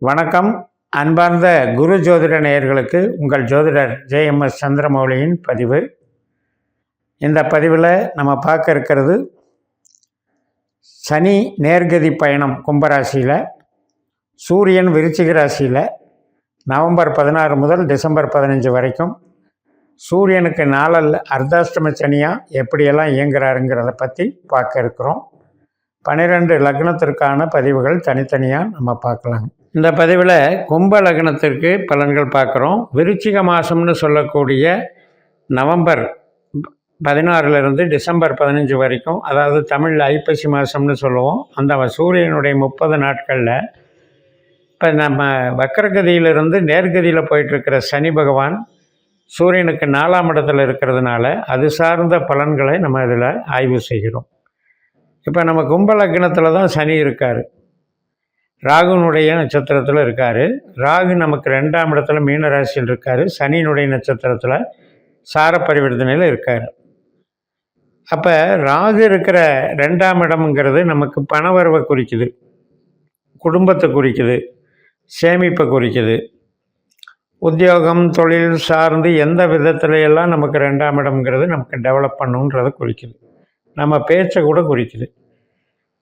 வணக்கம். அன்பார்ந்த குரு ஜோதிட நேயர்களுக்கு உங்கள் ஜோதிடர் ஜேஎம்எஸ் சந்திரமௌலியின் பதிவு. இந்த பதிவில் நம்ம பார்க்க இருக்கிறது சனி நேர்கதி பயணம் கும்பராசியில், சூரியன் விருச்சிக ராசியில் நவம்பர் 16 முதல் டிசம்பர் 15 வரைக்கும் சூரியனுக்கு நாளில் அர்த்தாஷ்டம சனியாக எப்படியெல்லாம் இயங்குறாருங்கிறத பற்றி பார்க்க இருக்கிறோம். 12 லக்னத்திற்கான பதிவுகள் தனித்தனியாக நம்ம பார்க்கலாங்க. இந்த பதிவில் கும்ப லக்னத்திற்கு பலன்கள் பார்க்குறோம். விருச்சிக மாதம்னு சொல்லக்கூடிய நவம்பர் 16 டிசம்பர் 15 வரைக்கும், அதாவது தமிழில் ஐப்பசி மாதம்னு சொல்லுவோம். அந்த சூரியனுடைய 30 நாட்களில் இப்போ நம்ம வக்கரகதியிலிருந்து நேர்கதியில் போயிட்டுருக்கிற சனி பகவான் சூரியனுக்கு 4ஆம் இடத்துல இருக்கிறதுனால அது சார்ந்த பலன்களை நம்ம இதில் ஆய்வு செய்கிறோம். இப்போ நம்ம கும்ப லக்னத்தில் தான் சனி இருக்கார். ராகுனுடைய நட்சத்திரத்தில் இருக்கார். ராகு நமக்கு 2ஆம் இடத்துல மீன ராசியில் இருக்கார். சனியினுடைய நட்சத்திரத்தில் சார பரிவர்த்தனையில் இருக்கார். அப்போ ராகு இருக்கிற 2ஆம் இடம்ங்கிறது நமக்கு பணவரவை குறிக்குது, குடும்பத்தை குறிக்குது, சேமிப்பை குறிக்குது. உத்தியோகம் தொழில் சார்ந்து எந்த விதத்துலையெல்லாம் நமக்கு 2ஆம் இடம்ங்கிறது நமக்கு டெவலப் பண்ணுன்றதை குறிக்குது. நம்ம பேச்சை கூட குறிக்குது.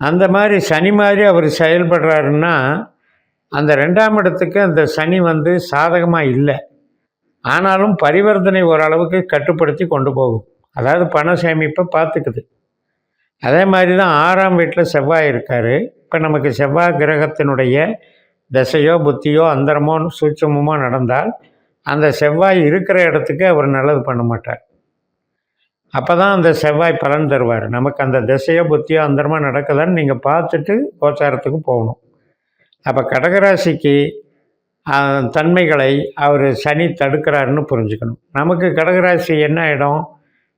அந்த மாதிரி சனி மாதிரி அவர் செயல்படுறாருன்னா அந்த 2ஆம் இடத்துக்கு அந்த சனி சாதகமாக இல்லை. ஆனாலும் பரிவர்த்தனை ஓரளவுக்கு கட்டுப்படுத்தி கொண்டு போகும். அதாவது பண சேமிப்பை பார்த்துக்குது. அதே மாதிரி தான் 6ஆம் வீட்டில் செவ்வாய் இருக்கார். இப்போ நமக்கு செவ்வாய் கிரகத்தினுடைய திசையோ புத்தியோ அந்தரமோ சூட்சமோ நடந்தால் அந்த செவ்வாய் இருக்கிற இடத்துக்கு அவர் நல்லது பண்ண மாட்டார். அப்போ தான் அந்த செவ்வாய் பலன் தருவார். நமக்கு அந்த திசையோ புத்தியோ அந்தரமாக நடக்குதான்னு நீங்கள் பார்த்துட்டு கோச்சாரத்துக்கு போகணும். அப்போ கடகராசிக்கு தன்மைகளை அவர் சனி தடுக்கிறாருன்னு புரிஞ்சுக்கணும். நமக்கு கடகராசி என்ன இடம்?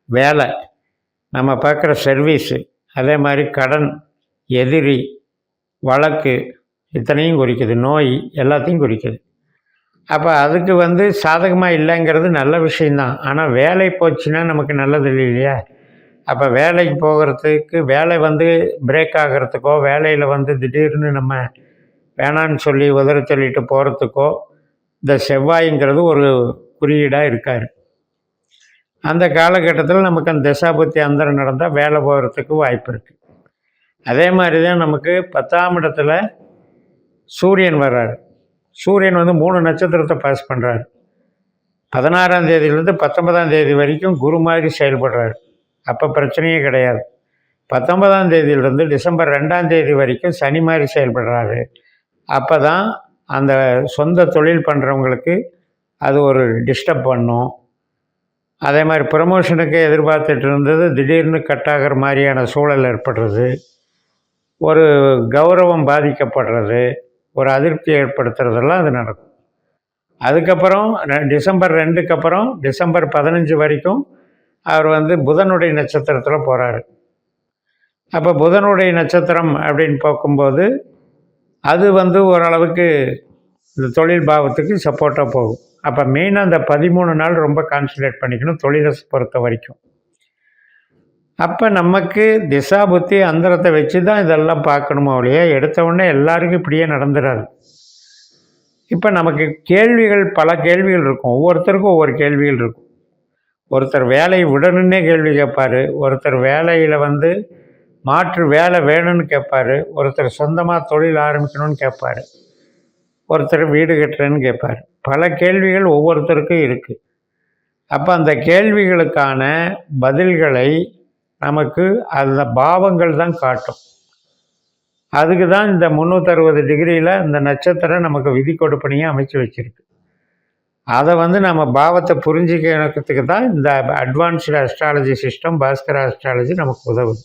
வேலை, நம்ம பார்க்குற சர்வீஸு, அதே மாதிரி கடன், எதிரி, வழக்கு, இத்தனையும் குறிக்குது. நோய் எல்லாத்தையும் குறிக்குது. அப்போ அதுக்கு சாதகமாக இல்லைங்கிறது நல்ல விஷயந்தான். ஆனால் வேலை போச்சுன்னா நமக்கு நல்லது இல்லையா? அப்போ வேலைக்கு போகிறதுக்கு, வேலை பிரேக் ஆகிறதுக்கோ, வேலையில் திடீர்னு நம்ம வேணான்னு சொல்லி உதற சொல்லிட்டு போகிறதுக்கோ இந்த செவ்வாய்ங்கிறது ஒரு குறியீடாக இருக்கார். அந்த காலகட்டத்தில் நமக்கு அந்த தசாபுத்தி அந்தரம் நடந்தால் வேலை போகிறதுக்கு வாய்ப்பு இருக்குது. அதே மாதிரி தான் நமக்கு 10ஆம் இடத்துல சூரியன் வர்றார். சூரியன் 3 நட்சத்திரத்தை பாஸ் பண்ணுறாரு. 16ஆம் தேதியிலேருந்து 19ஆம் தேதி வரைக்கும் குரு மாதிரி செயல்படுறாரு. அப்போ பிரச்சனையே கிடையாது. 19ஆம் தேதியிலிருந்து டிசம்பர் 2ஆம் தேதி வரைக்கும் சனி மாதிரி செயல்படுறாரு. அப்போ தான் அந்த சொந்த தொழில் பண்ணுறவங்களுக்கு அது ஒரு டிஸ்டர்ப் பண்ணும். அதே மாதிரி ப்ரமோஷனுக்கு எதிர்பார்த்துட்டு இருந்தது திடீர்னு கட் ஆகிற மாதிரியான சூழல் ஏற்படுறது, ஒரு கௌரவம் பாதிக்கப்படுறது, ஒரு அதிருப்தி ஏற்படுத்துறதெல்லாம் அது நடக்கும். அதுக்கப்புறம் டிசம்பர் 2க்கு அப்புறம் டிசம்பர் 15 வரைக்கும் அவர் புதனுடைய நட்சத்திரத்தில் போகிறாரு. அப்போ புதனுடைய நட்சத்திரம் அப்படின்னு பார்க்கும்போது அது ஓரளவுக்கு இந்த தொழில் பாவத்துக்கு சப்போர்ட்டாக போகும். அப்போ மெயினாக அந்த 13 நாள் ரொம்ப கான்சன்ட்ரேட் பண்ணிக்கணும் தொழிலை பொறுத்த வரைக்கும். அப்போ நமக்கு திசா புத்தி அந்தரத்தை வச்சு தான் இதெல்லாம் பார்க்கணுமோ இல்லையா? எடுத்தவுடனே எல்லாருக்கும் இப்படியே நடந்துடாது. இப்போ நமக்கு கேள்விகள், பல கேள்விகள் இருக்கும். ஒவ்வொருத்தருக்கும் ஒவ்வொரு கேள்விகள் இருக்கும். ஒருத்தர் வேலையை விடணுன்னே கேள்வி கேட்பார். ஒருத்தர் வேலையில் மாற்று வேலை வேணும்னு கேட்பார். ஒருத்தர் சொந்தமாக தொழில் ஆரம்பிக்கணும்னு கேட்பார். ஒருத்தர் வீடு கட்டுறேன்னு கேட்பார். பல கேள்விகள் ஒவ்வொருத்தருக்கும் இருக்குது. அப்போ அந்த கேள்விகளுக்கான பதில்களை நமக்கு அந்த பாவங்கள் தான் காட்டும். அதுக்கு தான் இந்த 360 டிகிரியில் இந்த நட்சத்திரம் நமக்கு விதி கொடுப்பனையாக அமைச்சு வச்சுருக்கு. அதை நம்ம பாவத்தை புரிஞ்சுக்கிறதுக்கு தான் இந்த advanced astrology system, Bhaskara astrology நமக்கு உதவுது.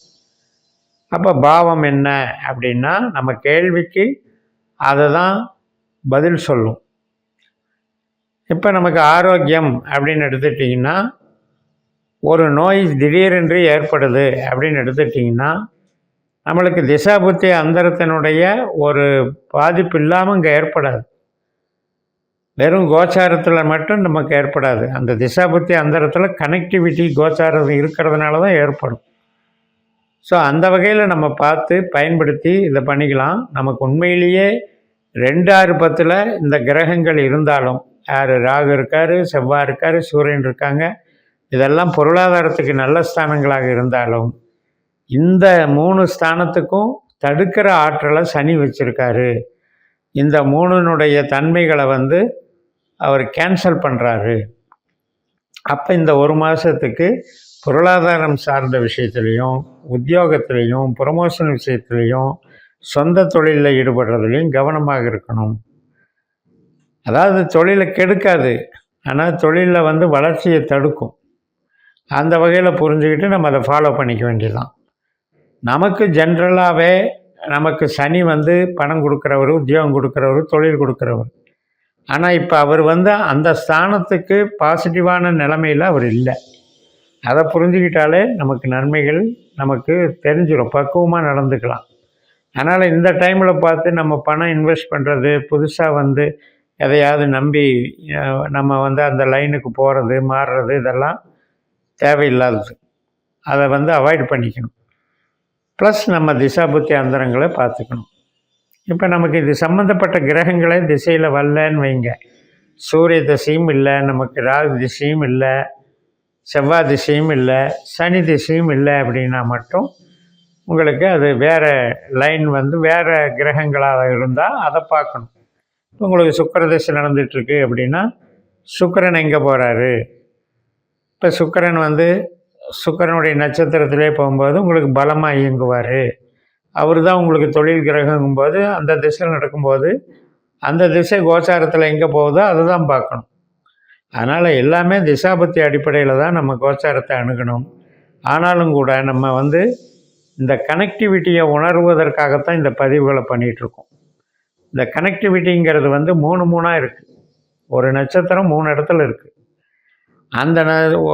அப்போ பாவம் என்ன அப்படின்னா நம்ம கேள்விக்கு அதை தான் பதில் சொல்லும். இப்போ நமக்கு ஆரோக்கியம் அப்படின்னு எடுத்துட்டிங்கன்னா, ஒரு நோய் திடீரென்று ஏற்படுது அப்படின்னு எடுத்துட்டிங்கன்னா நம்மளுக்கு திசாபுத்தி அந்தரத்தினுடைய ஒரு பாதிப்பு இல்லாமல் இங்கே ஏற்படாது. வெறும் கோச்சாரத்தில் மட்டும் நமக்கு ஏற்படாது. அந்த திசாபுத்தி அந்தரத்தில் கனெக்டிவிட்டி கோச்சாரம் இருக்கிறதுனால தான் ஏற்படும். ஸோ அந்த வகையில் நம்ம பார்த்து பயன்படுத்தி இதை பண்ணிக்கலாம். நமக்கு உண்மையிலேயே 2, 6, 10ல் இந்த கிரகங்கள் இருந்தாலும் யார் ராகு இருக்கார், செவ்வாய் இருக்கார், சூரியன் இருக்காங்க, இதெல்லாம் பொருளாதாரத்துக்கு நல்ல ஸ்தானங்களாக இருந்தாலும் இந்த 3 ஸ்தானத்துக்கும் தடுக்கிற ஆற்றலை சனி வச்சுருக்காரு. இந்த 3னுடைய தன்மைகளை அவர் கேன்சல் பண்ணுறாரு. அப்போ இந்த 1 மாதத்துக்கு பொருளாதாரம் சார்ந்த விஷயத்துலேயும், உத்தியோகத்துலேயும், ப்ரமோஷன் விஷயத்துலேயும், சொந்த தொழிலில் ஈடுபடுறதுலையும் கவனமாக இருக்கணும். அதாவது தொழிலை கெடுக்காது, ஆனால் தொழிலில் வளர்ச்சியை தடுக்கும். அந்த வகையில் புரிஞ்சுக்கிட்டு நம்ம அதை ஃபாலோ பண்ணிக்க வேண்டியதுதான். நமக்கு ஜென்ரலாகவே நமக்கு சனி பணம் கொடுக்குறவர், உத்தியோகம் கொடுக்குறவர், தொழில் கொடுக்குறவர். ஆனால் இப்போ அவர் அந்த ஸ்தானத்துக்கு பாசிட்டிவான நிலைமையில் அவர் இல்லை. அதை புரிஞ்சுக்கிட்டாலே நமக்கு நன்மைகள் நமக்கு தெரிஞ்சிடும், பக்குவமாக நடந்துக்கலாம். அதனால் இந்த டைமில் பார்த்து நம்ம பணம் இன்வெஸ்ட் பண்ணுறது, புதுசாக எதையாவது நம்பி நம்ம அந்த லைனுக்கு போகிறது, மாறுறது, இதெல்லாம் தேவையில்லாதது. அதை அவாய்ட் பண்ணிக்கணும். ப்ளஸ் நம்ம திசாபுத்தி அந்தரங்களை பார்த்துக்கணும். இப்போ நமக்கு இது சம்மந்தப்பட்ட கிரகங்களே திசையில் வரலன்னு வைங்க, சூரிய திசையும் இல்லை, நமக்கு ராகு திசையும் இல்லை, செவ்வாய் திசையும் இல்லை, சனி திசையும் இல்லை அப்படின்னா மட்டும் உங்களுக்கு அது வேறு லைன் வேறு கிரகங்களாக இருந்தால் அதை பார்க்கணும். உங்களுக்கு சுக்கிர திசை நடந்துகிட்ருக்கு அப்படின்னா சுக்கிரன் எங்கே போகிறாரு? இப்போ சுக்கிரன் சுக்கிரனுடைய நட்சத்திரத்திலே போகும்போது உங்களுக்கு பலமாக இயங்குவார். அவர் தான் உங்களுக்கு தொழில் கிரகங்கும்போது அந்த திசையில் நடக்கும்போது அந்த திசை கோச்சாரத்தில் எங்கே போகுதோ அதை தான் பார்க்கணும். அதனால் எல்லாமே திசாபத்தி அடிப்படையில் தான் நம்ம கோச்சாரத்தை அணுகணும். ஆனாலும் கூட நம்ம இந்த கனெக்டிவிட்டியை உணர்வதற்காகத்தான் இந்த பதிவுகளை பண்ணிகிட்ருக்கோம். இந்த கனெக்டிவிட்டிங்கிறது 3 இருக்குது. ஒரு நட்சத்திரம் 3 இடத்துல இருக்குது. அந்த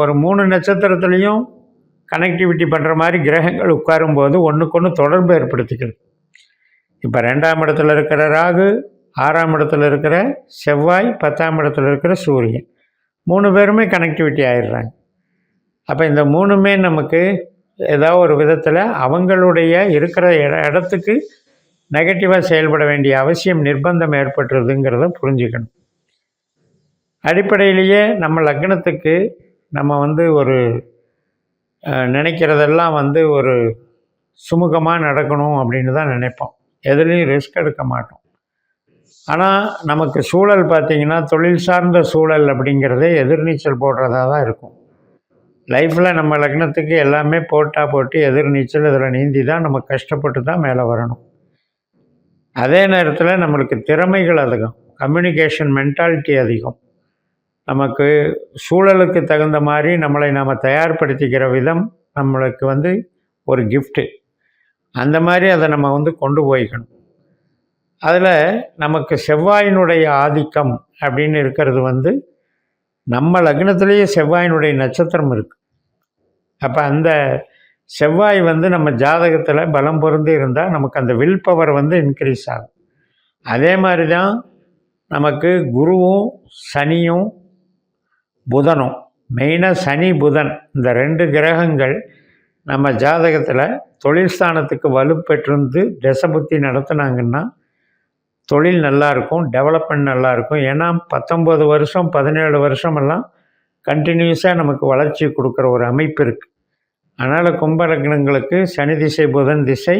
ஒரு 3 நட்சத்திரத்துலேயும் கனெக்டிவிட்டி பண்ணுற மாதிரி கிரகங்கள் உட்காரும்போது ஒன்றுக்கொன்று தொடர்பு ஏற்படுத்திக்கிறது. இப்போ 2ஆம் இடத்துல இருக்கிற ராகு, 6ஆம் இடத்துல இருக்கிற செவ்வாய், 10ஆம் இடத்துல இருக்கிற சூரியன், 3 பேருமே கனெக்டிவிட்டி ஆயிடுறாங்க. அப்போ இந்த 3மே நமக்கு ஏதாவது ஒரு விதத்தில் அவங்களுடைய இருக்கிற இடத்துக்கு நெகட்டிவாக செயல்பட வேண்டிய அவசியம், நிர்பந்தம் ஏற்பட்டுறதுங்கிறத புரிஞ்சுக்கணும். அடிப்படையிலேயே நம்ம லக்னத்துக்கு நம்ம ஒரு நினைக்கிறதெல்லாம் ஒரு சுமூகமாக நடக்கணும் அப்படின்னு தான் நினைப்போம். எதுலேயும் ரிஸ்க் எடுக்க மாட்டோம். ஆனால் நமக்கு சூழல் பார்த்திங்கன்னா தொழில் சார்ந்த சூழல் அப்படிங்கிறதே எதிர்நீச்சல் போடுறதா தான் இருக்கும். லைஃப்பில் நம்ம லக்னத்துக்கு எல்லாமே போட்டி எதிர்நீச்சல், இதில் நீந்தி தான் நம்ம கஷ்டப்பட்டு தான் மேலே வரணும். அதே நேரத்தில் நம்மளுக்கு திறமைகள் அதிகம், கம்யூனிகேஷன் மென்டாலிட்டி அதிகம். நமக்கு சூழலுக்கு தகுந்த மாதிரி நம்மளை நாம் தயார்படுத்திக்கிற விதம் நம்மளுக்கு ஒரு கிஃப்ட்டு. அந்த மாதிரி அதை நம்ம கொண்டு போய்க்கணும். அதில் நமக்கு செவ்வாயினுடைய ஆதிக்கம் அப்படின்னு இருக்கிறது நம்ம லக்னத்திலேயே செவ்வாயினுடைய நட்சத்திரம் இருக்குது. அப்போ அந்த செவ்வாய் நம்ம ஜாதகத்தில் பலம் பொருந்தி இருந்தால் நமக்கு அந்த வில் பவர் இன்க்ரீஸ் ஆகும். அதே மாதிரி தான் நமக்கு குருவும் சனியும் புதனும், மெயினாக சனி புதன், இந்த 2 கிரகங்கள் நம்ம ஜாதகத்தில் தொழில் ஸ்தானத்துக்கு வலுப்பெற்றிருந்து தசபுத்தி நடத்துனாங்கன்னா தொழில் நல்லாயிருக்கும், டெவலப்மெண்ட் நல்லாயிருக்கும். ஏன்னா 19 வருஷம் 17 வருஷமெல்லாம் கண்டினியூஸாக நமக்கு வளர்ச்சி கொடுக்குற ஒரு அமைப்பு இருக்குது. அதனால் கும்ப லக்னங்களுக்கு சனி திசை புதன் திசை,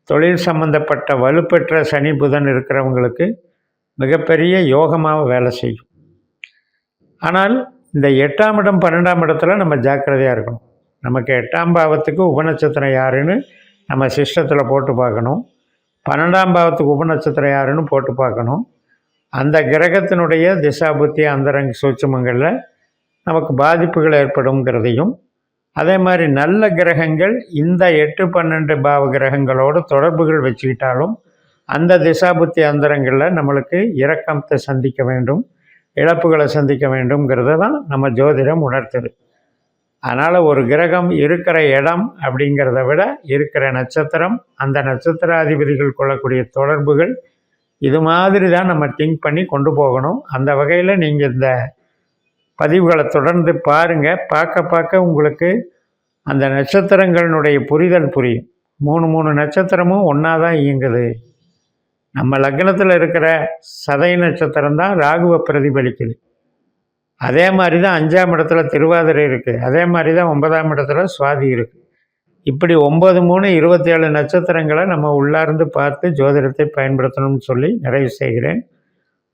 தொழில் சம்பந்தப்பட்ட வலுப்பெற்ற சனி புதன் இருக்கிறவங்களுக்கு மிகப்பெரிய யோகமாக வேலை செய்யும். ஆனால் இந்த 8ஆம் இடம் 12ஆம் இடத்துல நம்ம ஜாக்கிரதையாக இருக்கணும். நமக்கு 8ஆம் பாவத்துக்கு உபநட்சத்திரம் யாருன்னு நம்ம சிஸ்டத்தில் போட்டு பார்க்கணும். 12ஆம் பாவத்துக்கு உபநட்சத்திரம் யாருன்னு போட்டு பார்க்கணும். அந்த கிரகத்தினுடைய திசாபுத்தி அந்தரங்க சூட்சுமங்களில் நமக்கு பாதிப்புகள் ஏற்படுங்கிறதையும், அதே மாதிரி நல்ல கிரகங்கள் இந்த 8, 12 பாவ கிரகங்களோடு தொடர்புகள் வச்சுக்கிட்டாலும் அந்த திசாபுத்தி அந்தரங்களில் நம்மளுக்கு இரக்கத்தை சந்திக்க வேண்டும், இழப்புகளை சந்திக்க வேண்டும்ங்கிறத தான் நம்ம ஜோதிடம் உணர்த்துது. அதனால் ஒரு கிரகம் இருக்கிற இடம் அப்படிங்கிறத விட இருக்கிற நட்சத்திரம், அந்த நட்சத்திராதிபதிகள் கொள்ளக்கூடிய தொடர்புகள், இது மாதிரி தான் நம்ம திங்க் பண்ணி கொண்டு போகணும். அந்த வகையில் நீங்கள் இந்த பதிவுகளை தொடர்ந்து பாருங்கள். பார்க்க உங்களுக்கு அந்த நட்சத்திரங்களினுடைய புரிதல் புரியும். 3 நட்சத்திரமும் ஒன்றா தான் இயங்குது. நம்ம லக்னத்தில் இருக்கிற சதய நட்சத்திரம் தான் ராகுவை பிரதிபலிக்குது. அதே மாதிரி தான் 5ஆம் இடத்துல திருவாதிரை இருக்குது. அதே மாதிரி தான் 9ஆம் இடத்துல சுவாதி இருக்குது. இப்படி 9, 3, 27 நட்சத்திரங்களை நம்ம உள்ளார்ந்து பார்த்து ஜோதிடத்தை பயன்படுத்தணும்னு சொல்லி நிறைவு செய்கிறேன்.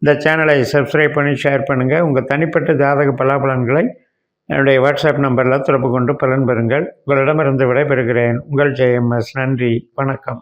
இந்த சேனலை சப்ஸ்கிரைப் பண்ணி ஷேர் பண்ணுங்கள். உங்கள் தனிப்பட்ட ஜாதக பலாபலன்களை என்னுடைய வாட்ஸ்அப் நம்பரில் தொடர்பு கொண்டு பலன் பெறுங்கள். உங்களிடமிருந்து விடைபெறுகிறேன். உங்கள் JMS. நன்றி, வணக்கம்.